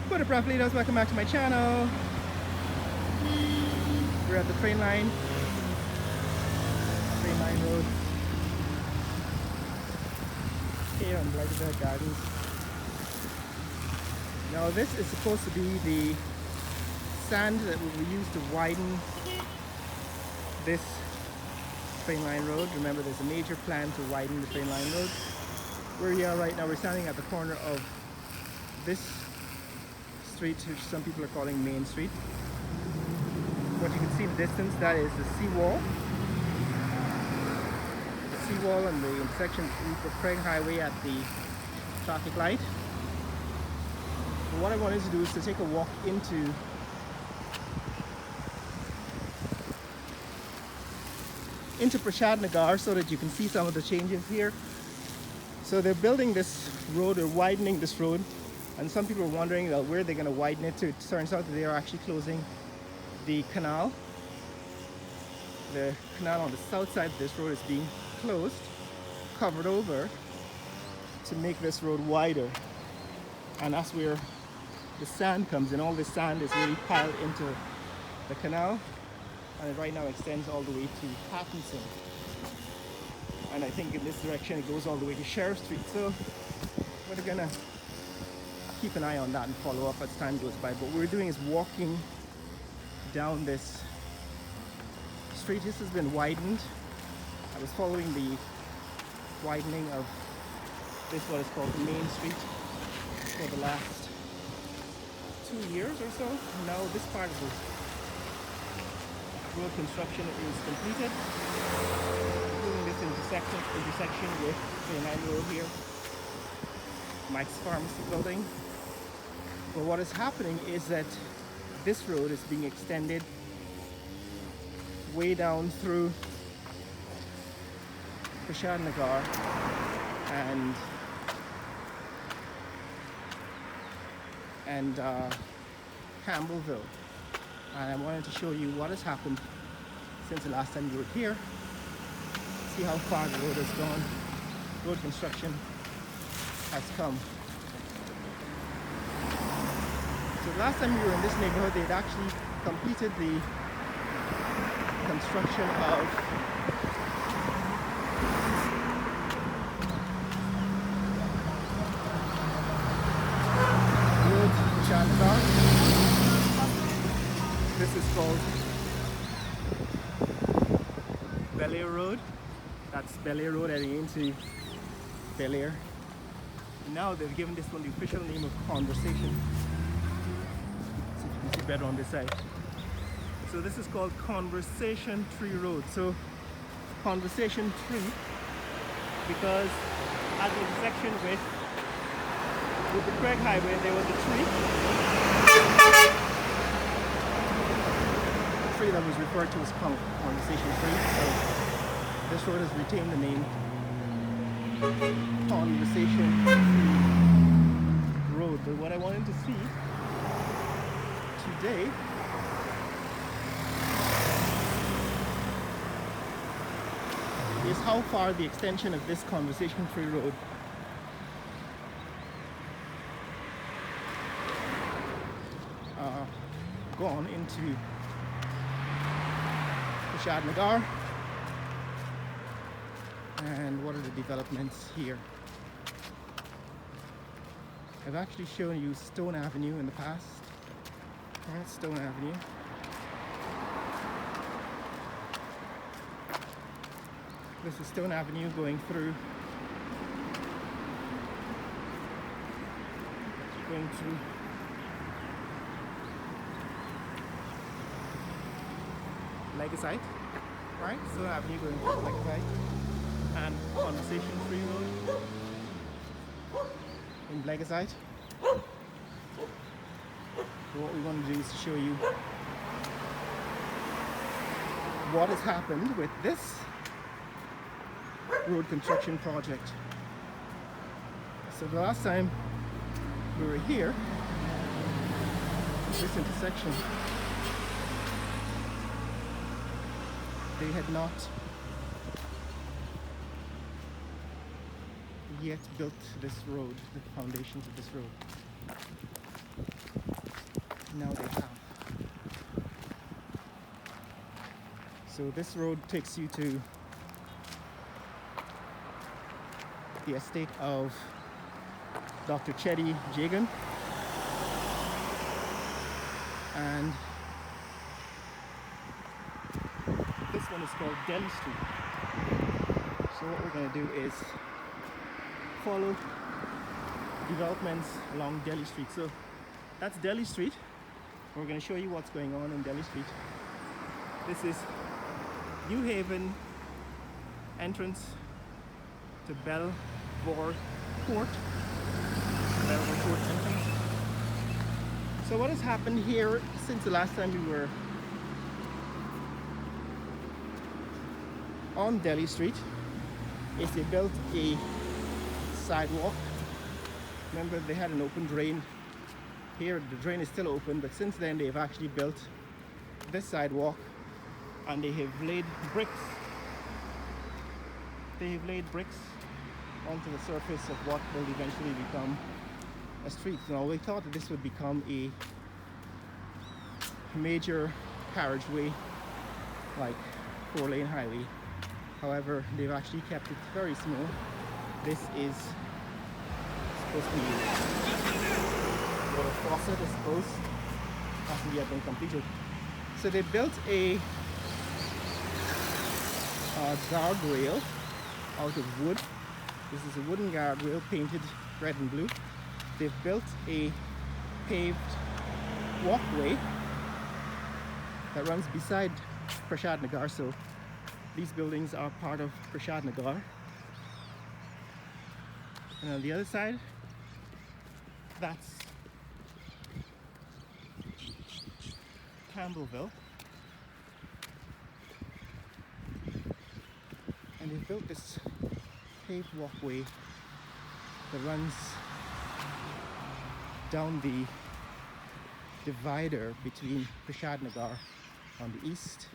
What up, rough leaders? Welcome back to my channel. We're at the train line road here on Blighted Gardens. Now this is supposed to be the sand that will be used to widen this train line road. Remember, there's a major plan to widen the train line road. Where we are right now, we're standing at the corner of this street, which some people are calling Main Street. What you can see in the distance, that is the seawall. The seawall and the intersection of Craig Highway at the traffic light. But what I wanted to do is to take a walk into Prashad Nagar so that you can see some of the changes here. So they're building this road, they're widening this road, and some people are wondering where they're going to widen it to. It turns out that they are actually closing the canal. The canal on the south side of this road is being closed, covered over, to make this road wider. And that's where the sand comes in. All this sand is really piled into the canal, and it right now extends all the way to Pattinson. And I think in this direction it goes all the way to Sheriff Street. So we're gonna keep an eye on that and follow up as time goes by. But what we're doing is walking down this street. This has been widened. I was following the widening of this, what is called Main Street, for the last 2 years or so. Now this part of the road construction is completed. Doing this intersection with the main road here, Mike's Pharmacy building. But what is happening is that this road is being extended way down through Prashad Nagar and Campbellville. And I wanted to show you what has happened since the last time you were here. See how far the road has gone. Road construction has come. So the last time we were in this neighborhood, they had actually completed the construction of road Prashad Nagar. This is called Bel-Air Road. That's Bel-Air Road heading into Bel-Air. Now they've given this one the official name of Conversation. See if you can see better on this side. So this is called Conversation Tree Road. So Conversation Tree, because at the intersection with the Craig Highway there was a tree that was referred to as Conversation Tree. So this road has retained the name Conversation Road. But what I wanted to see today is how far the extension of this Conversation Tree Road gone into Prashad Nagar, and what are the developments here. I've actually shown you Stone Avenue in the past. That's Stone Avenue. This is Stone Avenue going through Legasite, right? Stone Avenue going through Legasite, and Conversation Tree Road in Legasite. So what we want to do is to show you what has happened with this road construction project. So the last time we were here, this intersection, they had not yet built this road, the foundations of this road. now they have. So this road takes you to the estate of Dr. Chetty Jagan, and this one is called Dehli Street. So what we're going to do is follow developments along Dehli Street. So that's Dehli Street. We're going to show you what's going on in Dehli Street. This is New Haven entrance to Belvoir Court. Belvoir Court entrance. So what has happened here since the last time we were on Dehli Street is they built a sidewalk. Remember, they had an open drain here. The drain is still open, but since then they've actually built this sidewalk, and they have laid bricks. They have laid bricks onto the surface of what will eventually become a street. Now, we thought that this would become a major carriageway, like 4-lane highway. However, they've actually kept it very small. This is supposed to be water faucet, I suppose. Hasn't yet been completed. So they built a guardrail out of wood. This is a wooden guardrail painted red and blue. They've built a paved walkway that runs beside Prashad Nagar. So these buildings are part of Prashad Nagar. And on the other side, that's Campbellville. And they built this paved walkway that runs down the divider between Prashad Nagar on the east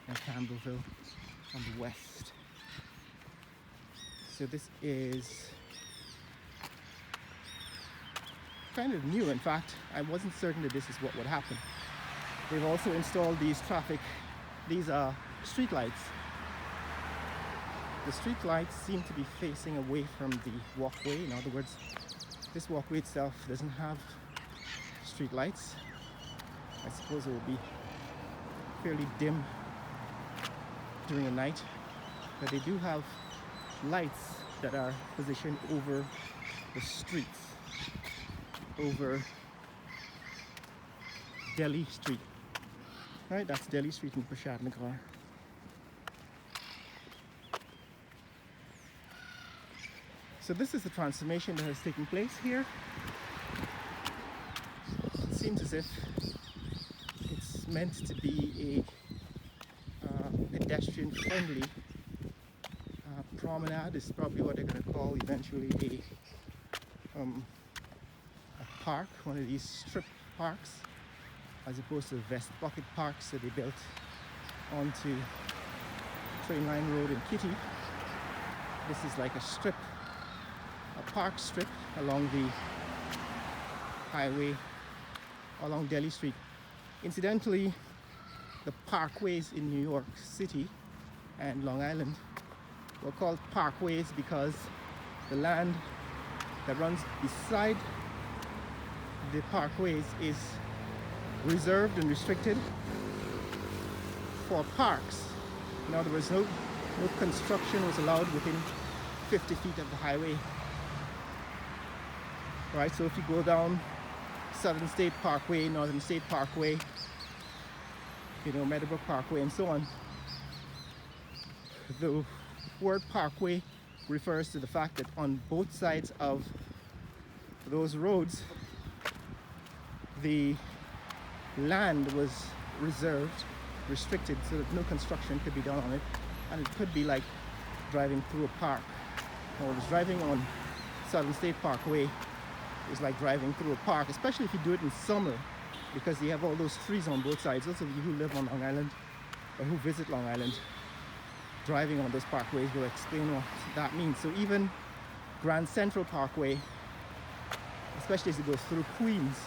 and Campbellville on the west. So this is kind of new. In fact, I wasn't certain that this is what would happen. They've also installed these street lights. The street lights seem to be facing away from the walkway. In other words, this walkway itself doesn't have street lights. I suppose it will be fairly dim during the night, but they do have lights that are positioned over the streets, over Dehli Street. Right, that's Dehli Street in Prashad Nagar. So this is the transformation that has taken place here. It seems as if it's meant to be a pedestrian-friendly promenade. Is probably what they're going to call eventually a park, one of these strip parks, as opposed to the vest bucket parks that they built onto Train Line Road in Kitty. This is like a park strip along the highway, along Dehli Street. Incidentally, the parkways in New York City and Long Island were called parkways because the land that runs beside the parkways is reserved and restricted for parks. In other words, no construction was allowed within 50 feet of the highway. Right, so if you go down Southern State Parkway, Northern State Parkway, Meadowbrook Parkway and so on, the word parkway refers to the fact that on both sides of those roads the land was reserved, restricted, so that no construction could be done on it, and it could be like driving through a park. Or driving on Southern State Parkway is like driving through a park, especially if you do it in summer, because you have all those trees on both sides. Those of you who live on Long Island or who visit Long Island, driving on those parkways will explain what that means. So even Grand Central Parkway, especially as it goes through Queens,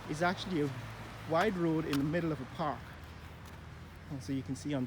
is actually a wide road in the middle of a park. And so you can see on